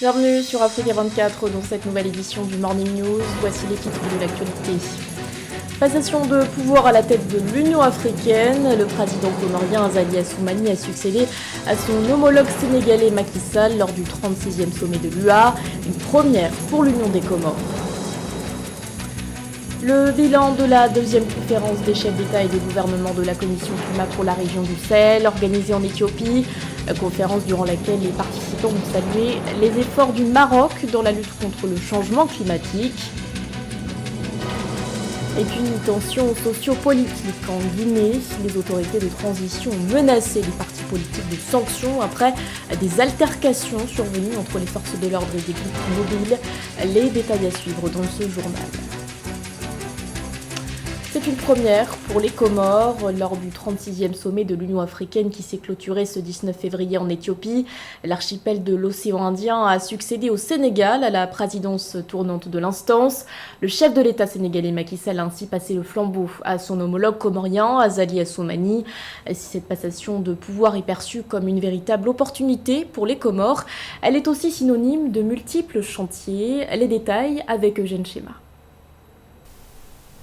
Bienvenue sur Africa 24 dans cette nouvelle édition du Morning News. Voici les titres de l'actualité. Passation de pouvoir à la tête de l'Union africaine. Le président comorien Azali Assoumani a succédé à son homologue sénégalais Macky Sall lors du 36e sommet de l'UA, une première pour l'Union des Comores. Le bilan de la deuxième conférence des chefs d'État et de gouvernement de la Commission climat pour la région du Sahel, organisée en Éthiopie. Conférence durant laquelle les participants ont salué les efforts du Maroc dans la lutte contre le changement climatique. Et puis une tension socio-politique en Guinée. Les autorités de transition ont menacé les partis politiques de sanctions après des altercations survenues entre les forces de l'ordre et des groupes mobiles. Les détails à suivre dans ce journal. C'est une première pour les Comores lors du 36e sommet de l'Union africaine qui s'est clôturé ce 19 février en Éthiopie. L'archipel de l'océan Indien a succédé au Sénégal à la présidence tournante de l'instance. Le chef de l'État sénégalais Macky Sall a ainsi passé le flambeau à son homologue comorien Azali Assoumani. Si cette passation de pouvoir est perçue comme une véritable opportunité pour les Comores, elle est aussi synonyme de multiples chantiers. Les détails avec Eugène Schéma.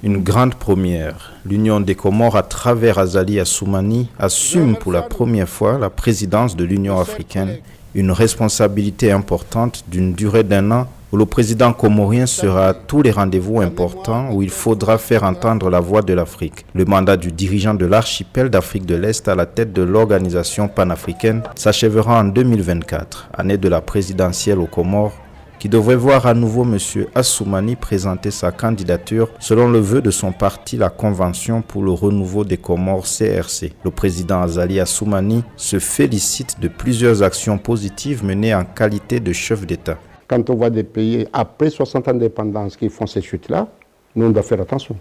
Une grande première. L'Union des Comores, à travers Azali Assoumani, assume pour la première fois la présidence de l'Union africaine, une responsabilité importante d'une durée d'1 an où le président comorien sera à tous les rendez-vous importants où il faudra faire entendre la voix de l'Afrique. Le mandat du dirigeant de l'archipel d'Afrique de l'Est à la tête de l'organisation panafricaine s'achèvera en 2024, année de la présidentielle aux Comores, qui devrait voir à nouveau M. Assoumani présenter sa candidature selon le vœu de son parti, la Convention pour le renouveau des Comores CRC. Le président Azali Assoumani se félicite de plusieurs actions positives menées en qualité de chef d'État. Quand on voit des pays après 60 ans d'indépendance qui font ces chutes-là, nous on doit faire attention.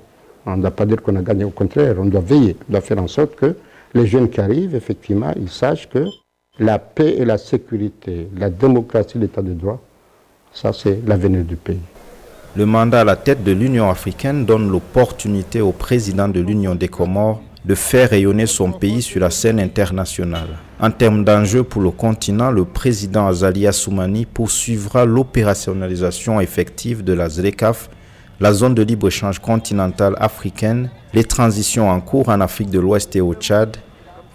On ne doit pas dire qu'on a gagné, au contraire, on doit veiller, on doit faire en sorte que les jeunes qui arrivent, effectivement, ils sachent que la paix et la sécurité, la démocratie, l'état de droit, ça, c'est l'avenir du pays. Le mandat à la tête de l'Union africaine donne l'opportunité au président de l'Union des Comores de faire rayonner son pays sur la scène internationale. En termes d'enjeux pour le continent, le président Azali Assoumani poursuivra l'opérationnalisation effective de la ZLECAf, la zone de libre-échange continentale africaine, les transitions en cours en Afrique de l'Ouest et au Tchad,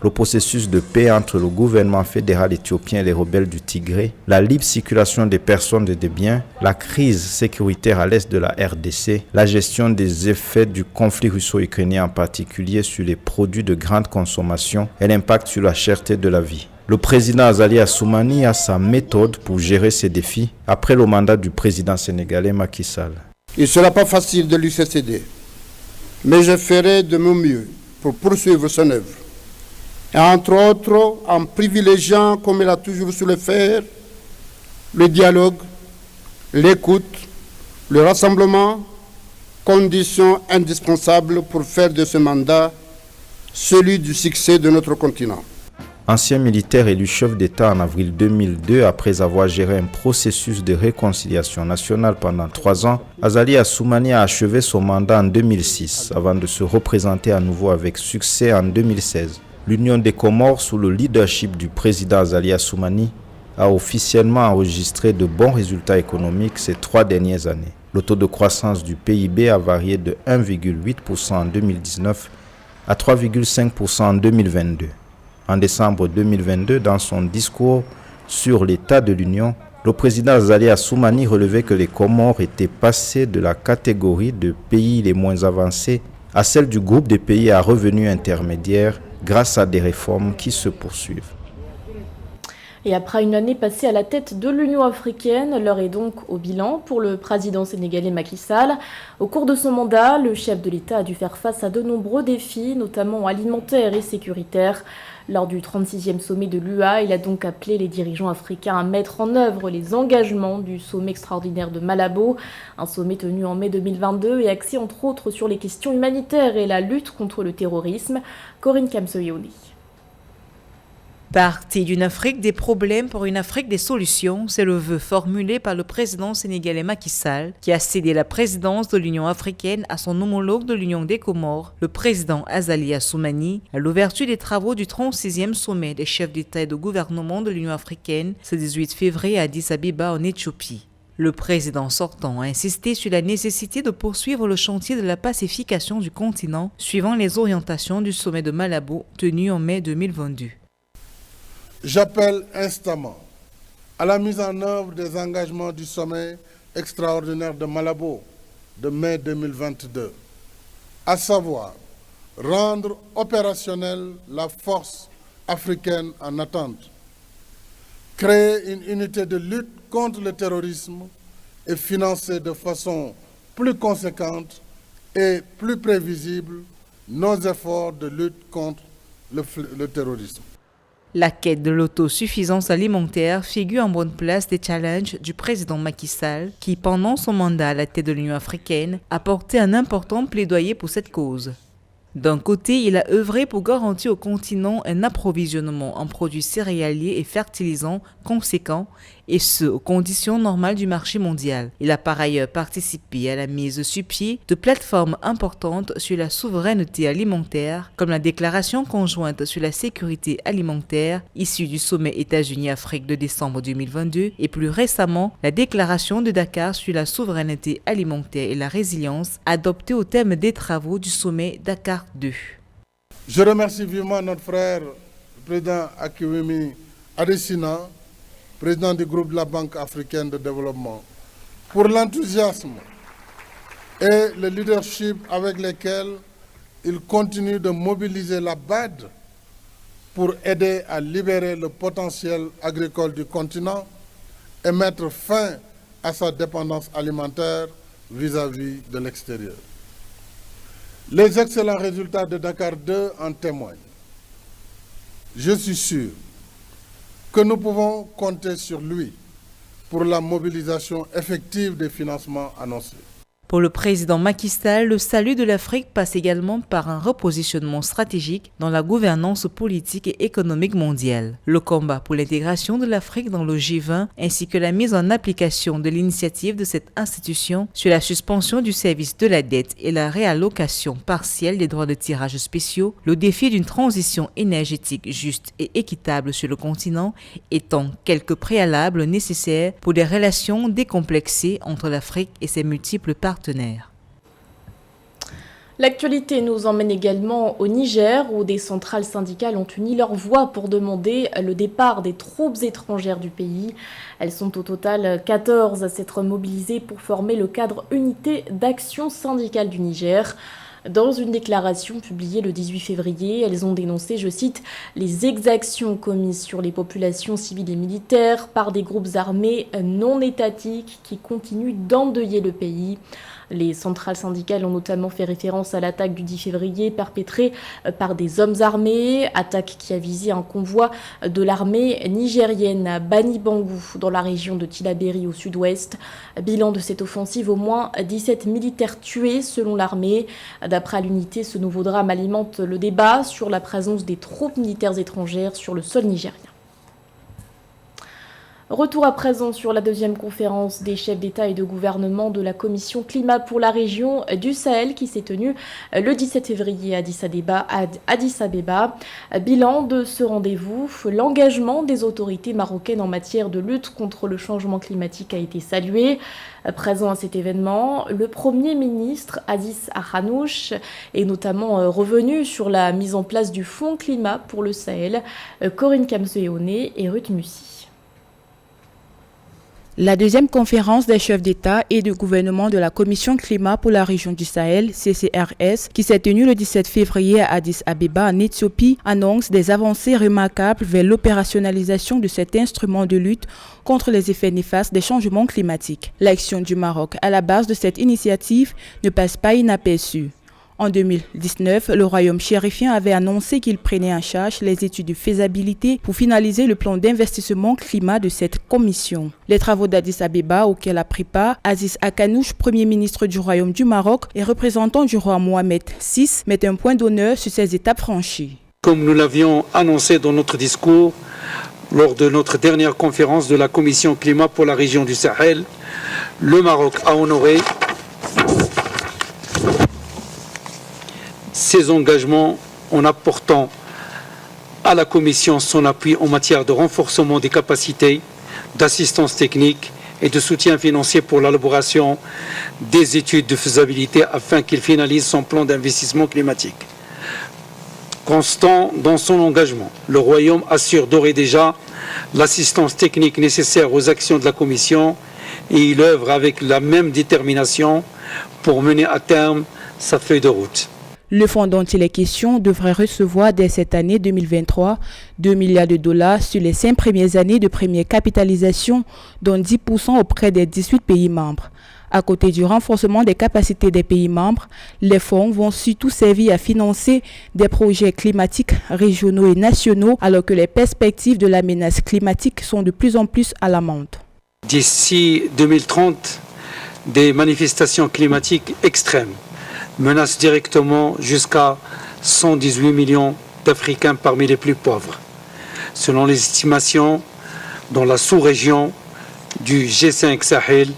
le processus de paix entre le gouvernement fédéral éthiopien et les rebelles du Tigré, la libre circulation des personnes et des biens, la crise sécuritaire à l'est de la RDC, la gestion des effets du conflit russo-ukrainien en particulier sur les produits de grande consommation et l'impact sur la cherté de la vie. Le président Azali Assoumani a sa méthode pour gérer ces défis après le mandat du président sénégalais Macky Sall. Il ne sera pas facile de lui succéder, mais je ferai de mon mieux pour poursuivre son œuvre. Et entre autres, en privilégiant, comme il a toujours su le faire, le dialogue, l'écoute, le rassemblement, conditions indispensables pour faire de ce mandat celui du succès de notre continent. Ancien militaire élu chef d'État en avril 2002 après avoir géré un processus de réconciliation nationale pendant 3 ans, Azali Assoumani a achevé son mandat en 2006 avant de se représenter à nouveau avec succès en 2016. L'Union des Comores, sous le leadership du président Azali Assoumani, a officiellement enregistré de bons résultats économiques ces 3 dernières années. Le taux de croissance du PIB a varié de 1,8% en 2019 à 3,5% en 2022. En décembre 2022, dans son discours sur l'état de l'Union, le président Azali Assoumani relevait que les Comores étaient passés de la catégorie de pays les moins avancés à celle du groupe des pays à revenus intermédiaires grâce à des réformes qui se poursuivent. Et après une année passée à la tête de l'Union africaine, l'heure est donc au bilan pour le président sénégalais Macky Sall. Au cours de son mandat, le chef de l'État a dû faire face à de nombreux défis, notamment alimentaires et sécuritaires. Lors du 36e sommet de l'UA, il a donc appelé les dirigeants africains à mettre en œuvre les engagements du sommet extraordinaire de Malabo, un sommet tenu en mai 2022 et axé entre autres sur les questions humanitaires et la lutte contre le terrorisme. Corinne Kamsoyouni. Parti d'une Afrique des problèmes pour une Afrique des solutions, c'est le vœu formulé par le président sénégalais Macky Sall, qui a cédé la présidence de l'Union africaine à son homologue de l'Union des Comores, le président Azali Assoumani, à l'ouverture des travaux du 36e sommet des chefs d'État et de gouvernement de l'Union africaine ce 18 février à Addis Abeba en Éthiopie. Le président sortant a insisté sur la nécessité de poursuivre le chantier de la pacification du continent, suivant les orientations du sommet de Malabo tenu en mai 2022. J'appelle instamment à la mise en œuvre des engagements du sommet extraordinaire de Malabo de mai 2022, à savoir rendre opérationnelle la force africaine en attente, créer une unité de lutte contre le terrorisme et financer de façon plus conséquente et plus prévisible nos efforts de lutte contre le terrorisme. La quête de l'autosuffisance alimentaire figure en bonne place des challenges du président Macky Sall, qui, pendant son mandat à la tête de l'Union africaine, a porté un important plaidoyer pour cette cause. D'un côté, il a œuvré pour garantir au continent un approvisionnement en produits céréaliers et fertilisants conséquent, et ce, aux conditions normales du marché mondial. Il a par ailleurs participé à la mise sur pied de plateformes importantes sur la souveraineté alimentaire, comme la déclaration conjointe sur la sécurité alimentaire issue du sommet États-Unis-Afrique de décembre 2022 et plus récemment la déclaration de Dakar sur la souveraineté alimentaire et la résilience adoptée au terme des travaux du sommet Dakar 2. Je remercie vivement notre frère, le président Akiwumi Adesina, président du groupe de la Banque africaine de développement, pour l'enthousiasme et le leadership avec lesquels il continue de mobiliser la BAD pour aider à libérer le potentiel agricole du continent et mettre fin à sa dépendance alimentaire vis-à-vis de l'extérieur. Les excellents résultats de Dakar 2 en témoignent. Je suis sûr que nous pouvons compter sur lui pour la mobilisation effective des financements annoncés. Pour le président Macky Sall, le salut de l'Afrique passe également par un repositionnement stratégique dans la gouvernance politique et économique mondiale. Le combat pour l'intégration de l'Afrique dans le G20 ainsi que la mise en application de l'initiative de cette institution sur la suspension du service de la dette et la réallocation partielle des droits de tirage spéciaux, le défi d'une transition énergétique juste et équitable sur le continent étant quelques préalables nécessaires pour des relations décomplexées entre l'Afrique et ses multiples partenaires. L'actualité nous emmène également au Niger, où des centrales syndicales ont uni leur voix pour demander le départ des troupes étrangères du pays. Elles sont au total 14 à s'être mobilisées pour former le cadre Unité d'action syndicale du Niger. Dans une déclaration publiée le 18 février, elles ont dénoncé, je cite, « les exactions commises sur les populations civiles et militaires par des groupes armés non étatiques qui continuent d'endeuiller le pays ». Les centrales syndicales ont notamment fait référence à l'attaque du 10 février perpétrée par des hommes armés, attaque qui a visé un convoi de l'armée nigérienne à Bani Bangou dans la région de Tillabéri au sud-ouest. Bilan de cette offensive, au moins 17 militaires tués selon l'armée. D'après l'unité, ce nouveau drame alimente le débat sur la présence des troupes militaires étrangères sur le sol nigérien. Retour à présent sur la deuxième conférence des chefs d'État et de gouvernement de la Commission climat pour la région du Sahel qui s'est tenue le 17 février à Addis Abeba. Bilan de ce rendez-vous, l'engagement des autorités marocaines en matière de lutte contre le changement climatique a été salué. Présent à cet événement, le Premier ministre Aziz Akhanouch est notamment revenu sur la mise en place du Fonds climat pour le Sahel. Corinne Kamseoné et Ruth Mussy. La deuxième conférence des chefs d'État et de gouvernement de la Commission climat pour la région du Sahel, CCRS, qui s'est tenue le 17 février à Addis Abeba en Éthiopie, annonce des avancées remarquables vers l'opérationnalisation de cet instrument de lutte contre les effets néfastes des changements climatiques. L'action du Maroc à la base de cette initiative ne passe pas inaperçue. En 2019, le royaume chérifien avait annoncé qu'il prenait en charge les études de faisabilité pour finaliser le plan d'investissement climat de cette commission. Les travaux d'Addis Abeba auxquels a pris part Aziz Akhanouch, Premier ministre du royaume du Maroc et représentant du roi Mohamed VI, mettent un point d'honneur sur ces étapes franchies. Comme nous l'avions annoncé dans notre discours lors de notre dernière conférence de la Commission Climat pour la région du Sahel, le Maroc a honoré ses engagements en apportant à la Commission son appui en matière de renforcement des capacités, d'assistance technique et de soutien financier pour l'élaboration des études de faisabilité afin qu'il finalise son plan d'investissement climatique. Constant dans son engagement, le Royaume assure d'ores et déjà l'assistance technique nécessaire aux actions de la Commission et il œuvre avec la même détermination pour mener à terme sa feuille de route. Le fonds dont il est question devrait recevoir dès cette année 2023 $2 milliards sur les 5 premières années de première capitalisation, dont 10% auprès des 18 pays membres. À côté du renforcement des capacités des pays membres, les fonds vont surtout servir à financer des projets climatiques régionaux et nationaux, alors que les perspectives de la menace climatique sont de plus en plus alarmantes. D'ici 2030, des manifestations climatiques extrêmes menacent directement jusqu'à 118 millions d'Africains parmi les plus pauvres. Selon les estimations, dans la sous-région du G5 Sahel,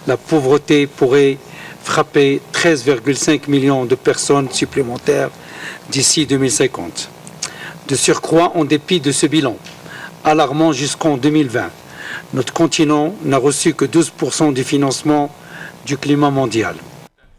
la pauvreté pourrait frapper 13,5 millions de personnes supplémentaires d'ici 2050. De surcroît, en dépit de ce bilan alarmant jusqu'en 2020, notre continent n'a reçu que 12% du financement du climat mondial.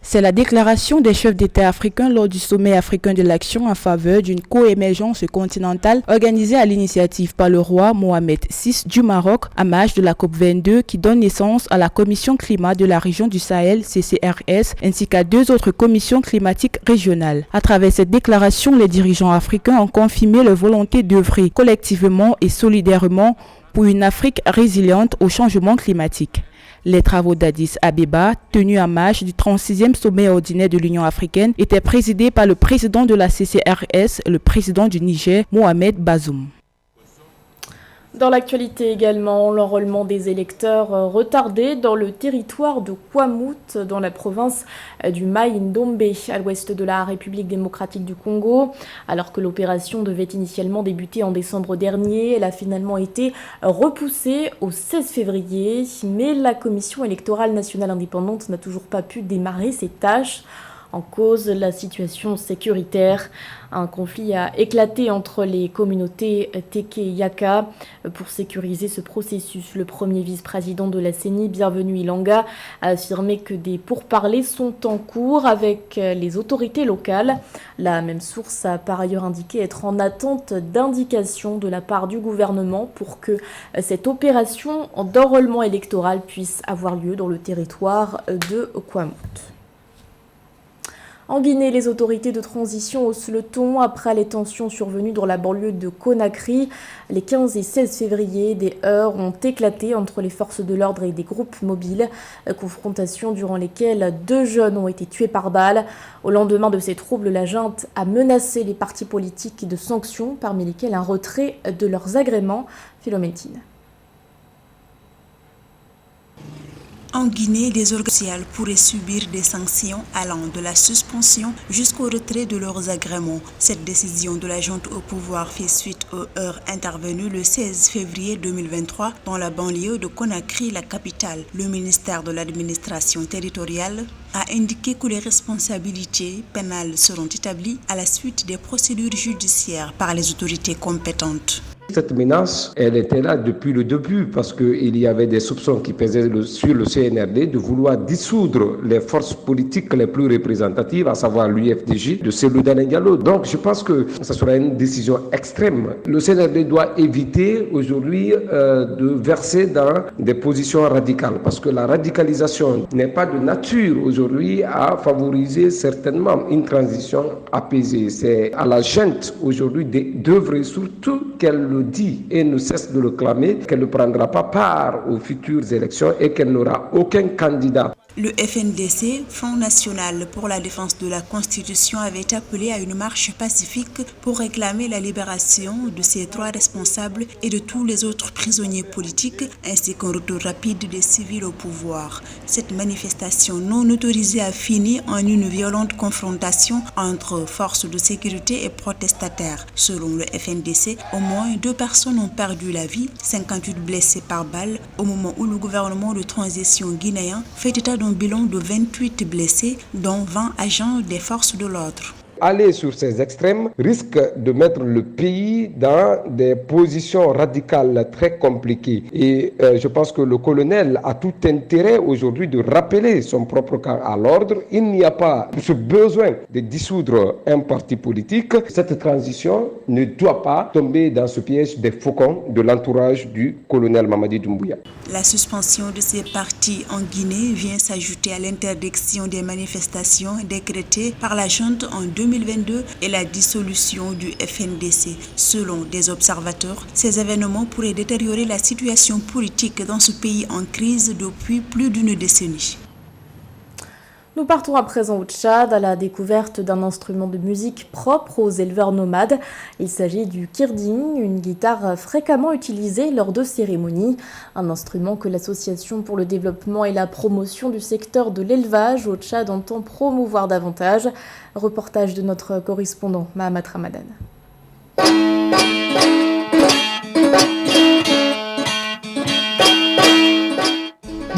C'est la déclaration des chefs d'État africains lors du sommet africain de l'action en faveur d'une coémergence continentale organisée à l'initiative par le roi Mohamed VI du Maroc à marge de la COP22 qui donne naissance à la Commission climat de la région du Sahel, CCRS, ainsi qu'à 2 autres commissions climatiques régionales. À travers cette déclaration, les dirigeants africains ont confirmé leur volonté d'œuvrer collectivement et solidairement pour une Afrique résiliente au changement climatique. Les travaux d'Addis Abeba, tenus en marge du 36e sommet ordinaire de l'Union africaine, étaient présidés par le président de la CCRS, le président du Niger, Mohamed Bazoum. Dans l'actualité également, l'enrôlement des électeurs retardé dans le territoire de Kwamout, dans la province du Mai-Ndombe, à l'ouest de la République démocratique du Congo. Alors que l'opération devait initialement débuter en décembre dernier, elle a finalement été repoussée au 16 février. Mais la Commission électorale nationale indépendante n'a toujours pas pu démarrer ses tâches. En cause, la situation sécuritaire. Un conflit a éclaté entre les communautés Teke et Yaka. Pour sécuriser ce processus, le premier vice-président de la CENI, Bienvenu Ilanga, a affirmé que des pourparlers sont en cours avec les autorités locales. La même source a par ailleurs indiqué être en attente d'indications de la part du gouvernement pour que cette opération d'enrôlement électoral puisse avoir lieu dans le territoire de Kwamout. En Guinée, les autorités de transition haussent le ton après les tensions survenues dans la banlieue de Conakry. Les 15 et 16 février, des heurts ont éclaté entre les forces de l'ordre et des groupes mobiles. Confrontations durant lesquelles 2 jeunes ont été tués par balle. Au lendemain de ces troubles, la junte a menacé les partis politiques de sanctions, parmi lesquels un retrait de leurs agréments. Philométine. En Guinée, les organisations sociales pourraient subir des sanctions allant de la suspension jusqu'au retrait de leurs agréments. Cette décision de la junte au pouvoir fait suite aux heurts intervenus le 16 février 2023 dans la banlieue de Conakry, la capitale. Le ministère de l'administration territoriale a indiqué que les responsabilités pénales seront établies à la suite des procédures judiciaires par les autorités compétentes. Cette menace, elle était là depuis le début parce qu'il y avait des soupçons qui pesaient sur le CNRD de vouloir dissoudre les forces politiques les plus représentatives, à savoir l'UFDJ, de Cellou Dalein Diallo. Donc je pense que ce sera une décision extrême. Le CNRD doit éviter aujourd'hui de verser dans des positions radicales parce que la radicalisation n'est pas de nature aujourd'hui à favoriser certainement une transition apaisée. C'est à la junte aujourd'hui d'œuvrer surtout qu'elle le dit et ne cesse de le clamer, qu'elle ne prendra pas part aux futures élections et qu'elle n'aura aucun candidat. Le FNDC, Front National pour la défense de la Constitution, avait appelé à une marche pacifique pour réclamer la libération de ces 3 responsables et de tous les autres prisonniers politiques, ainsi qu'un retour rapide des civils au pouvoir. Cette manifestation non autorisée a fini en une violente confrontation entre forces de sécurité et protestataires. Selon le FNDC, au moins 2 personnes ont perdu la vie, 58 blessés par balle, au moment où le gouvernement de transition guinéen fait état d'un bilan de 28 blessés, dont 20 agents des forces de l'ordre. Aller sur ces extrêmes risque de mettre le pays dans des positions radicales très compliquées. Et je pense que le colonel a tout intérêt aujourd'hui de rappeler son propre camp à l'ordre. Il n'y a pas ce besoin de dissoudre un parti politique. Cette transition ne doit pas tomber dans ce piège des faucons de l'entourage du colonel Mamadi Doumbouya. La suspension de ces partis en Guinée vient s'ajouter à l'interdiction des manifestations décrétée par la junte en 2022 et la dissolution du FNDC. Selon des observateurs, ces événements pourraient détériorer la situation politique dans ce pays en crise depuis plus d'une décennie. Nous partons à présent au Tchad à la découverte d'un instrument de musique propre aux éleveurs nomades. Il s'agit du kirding, une guitare fréquemment utilisée lors de cérémonies. Un instrument que l'Association pour le développement et la promotion du secteur de l'élevage au Tchad entend promouvoir davantage. Reportage de notre correspondant Mahamat Ramadan.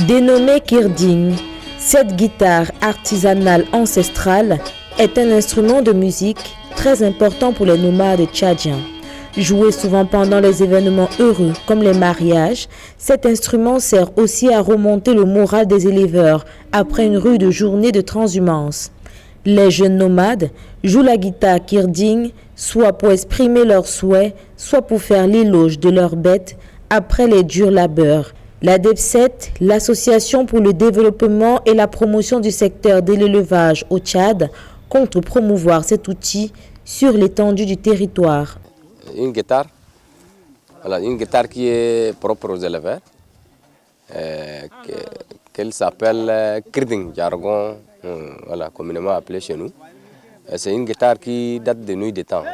Dénommé kirding, cette guitare artisanale ancestrale est un instrument de musique très important pour les nomades tchadiens. Joué souvent pendant les événements heureux comme les mariages, cet instrument sert aussi à remonter le moral des éleveurs après une rude journée de transhumance. Les jeunes nomades jouent la guitare kirding soit pour exprimer leurs souhaits, soit pour faire l'éloge de leurs bêtes après les durs labeurs. La DEPSET, l'Association pour le développement et la promotion du secteur de l'élevage au Tchad, compte promouvoir cet outil sur l'étendue du territoire. Une guitare qui est propre aux éleveurs, qu'elle s'appelle kirding, jargon communément appelé chez nous. C'est une guitare qui date de nuit des temps,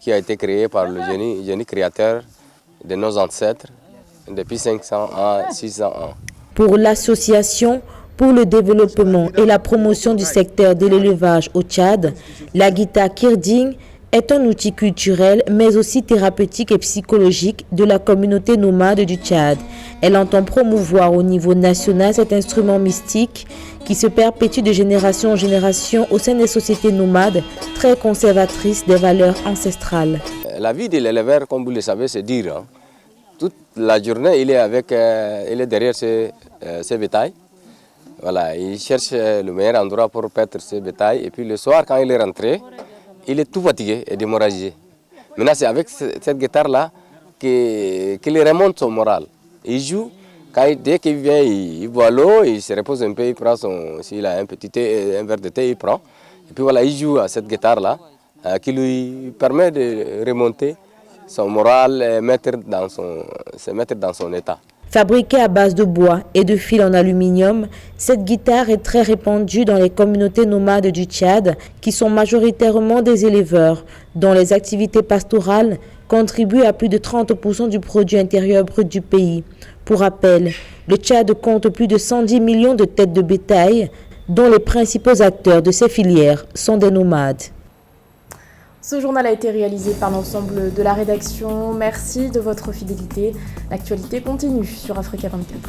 qui a été créée par le génie créateur de nos ancêtres depuis 500 à 600 ans. Pour l'Association pour le développement et la promotion du secteur de l'élevage au Tchad, la guitare kirding est un outil culturel mais aussi thérapeutique et psychologique de la communauté nomade du Tchad. Elle entend promouvoir au niveau national cet instrument mystique qui se perpétue de génération en génération au sein des sociétés nomades très conservatrices des valeurs ancestrales. La vie de l'éleveur, comme vous le savez, c'est dur. Hein. Toute la journée, il est derrière ses bétails. Voilà, il cherche le meilleur endroit pour paître ses bétails. Et puis le soir, quand il est rentré, il est tout fatigué et démoralisé. Maintenant, c'est avec cette guitare-là qu'il remonte son moral. Il joue, dès qu'il vient, il boit l'eau, il se repose un peu, il prend s'il a un verre de thé, il prend. Et puis voilà, il joue à cette guitare-là qui lui permet de remonter son moral et se mettre dans son état. Fabriquée à base de bois et de fil en aluminium, cette guitare est très répandue dans les communautés nomades du Tchad, qui sont majoritairement des éleveurs, dont les activités pastorales contribuent à plus de 30% du produit intérieur brut du pays. Pour rappel, le Tchad compte plus de 110 millions de têtes de bétail, dont les principaux acteurs de ces filières sont des nomades. Ce journal a été réalisé par l'ensemble de la rédaction. Merci de votre fidélité. L'actualité continue sur Africa 24.